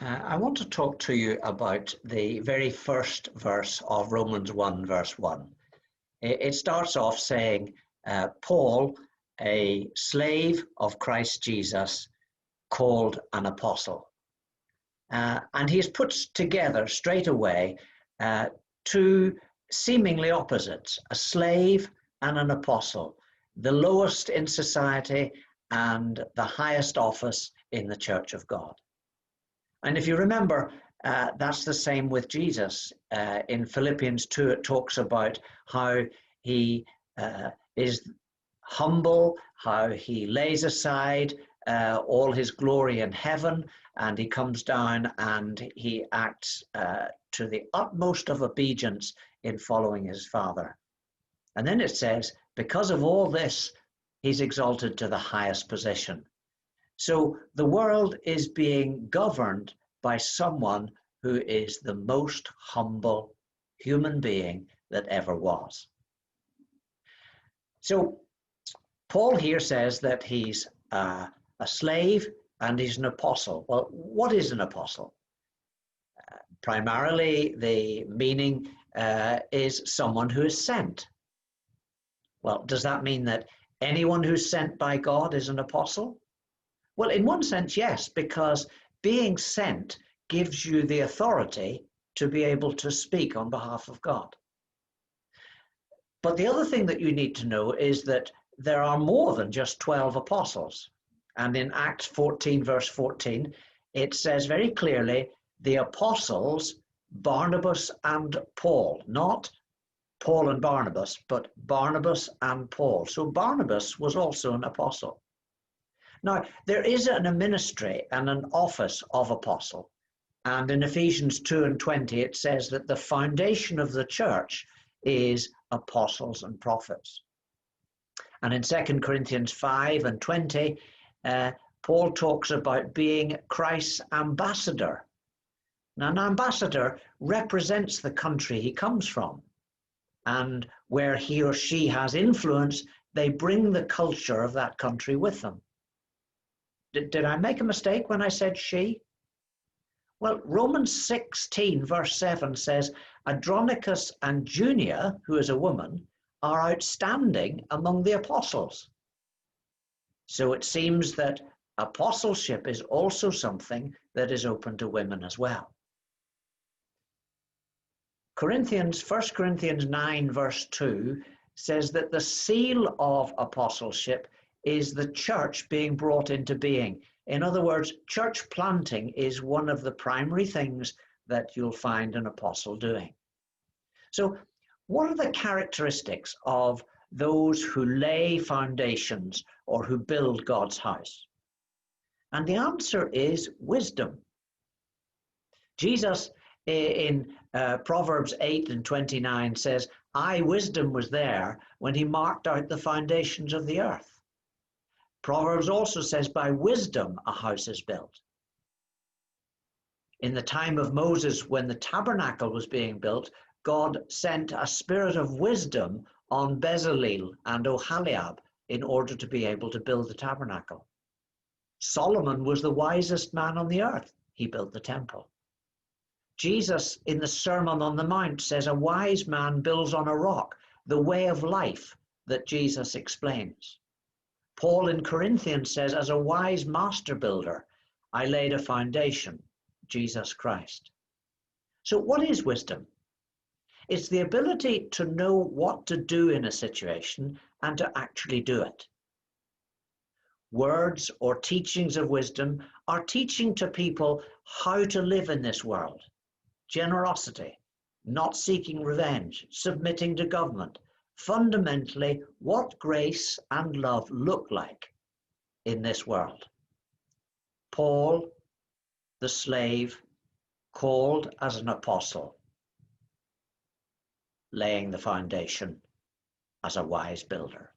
I want to talk to you about the very first verse of Romans 1, verse 1. It starts off saying, Paul, a slave of Christ Jesus, called an apostle. And he's put together straight away two seemingly opposites, a slave and an apostle, the lowest in society and the highest office in the Church of God. And if you remember, that's the same with Jesus. In Philippians 2, it talks about how he is humble, how he lays aside all his glory in heaven, and he comes down and he acts to the utmost of obedience in following his Father. And then it says, because of all this, he's exalted to the highest position. So the world is being governed by someone who is the most humble human being that ever was. So Paul here says that he's a slave and he's an apostle. Well, what is an apostle? Primarily, the meaning is someone who is sent. Well, does that mean that anyone who's sent by God is an apostle? Well, in one sense, yes, because being sent gives you the authority to be able to speak on behalf of God. But the other thing that you need to know is that there are more than just 12 apostles. And in Acts 14, verse 14, it says very clearly, the apostles, Barnabas and Paul, not Paul and Barnabas, but Barnabas and Paul. So Barnabas was also an apostle. Now, there is a ministry and an office of apostle. And in Ephesians 2 and 20, it says that the foundation of the church is apostles and prophets. And in 2 Corinthians 5 and 20, Paul talks about being Christ's ambassador. Now, an ambassador represents the country he comes from. And where he or she has influence, they bring the culture of that country with them. Did I make a mistake when I said she? Well, Romans 16, verse 7 says, Andronicus and Junia, who is a woman, are outstanding among the apostles. So it seems that apostleship is also something that is open to women as well. 1 Corinthians 9, verse 2 says that the seal of apostleship is the church being brought into being. In other words, church planting is one of the primary things that you'll find an apostle doing. So what are the characteristics of those who lay foundations or who build God's house? And the answer is wisdom. Jesus in Proverbs 8 and 29 says, wisdom was there when he marked out the foundations of the earth. Proverbs also says, by wisdom a house is built. In the time of Moses, when the tabernacle was being built, God sent a spirit of wisdom on Bezalel and Oholiab in order to be able to build the tabernacle. Solomon was the wisest man on the earth. He built the temple. Jesus in the Sermon on the Mount says, a wise man builds on a rock, the way of life that Jesus explains. Paul in Corinthians says, as a wise master builder, I laid a foundation, Jesus Christ. So what is wisdom? It's the ability to know what to do in a situation and to actually do it. Words or teachings of wisdom are teaching to people how to live in this world. Generosity, not seeking revenge, submitting to government. Fundamentally, what grace and love look like in this world. Paul, the slave, called as an apostle, laying the foundation as a wise builder.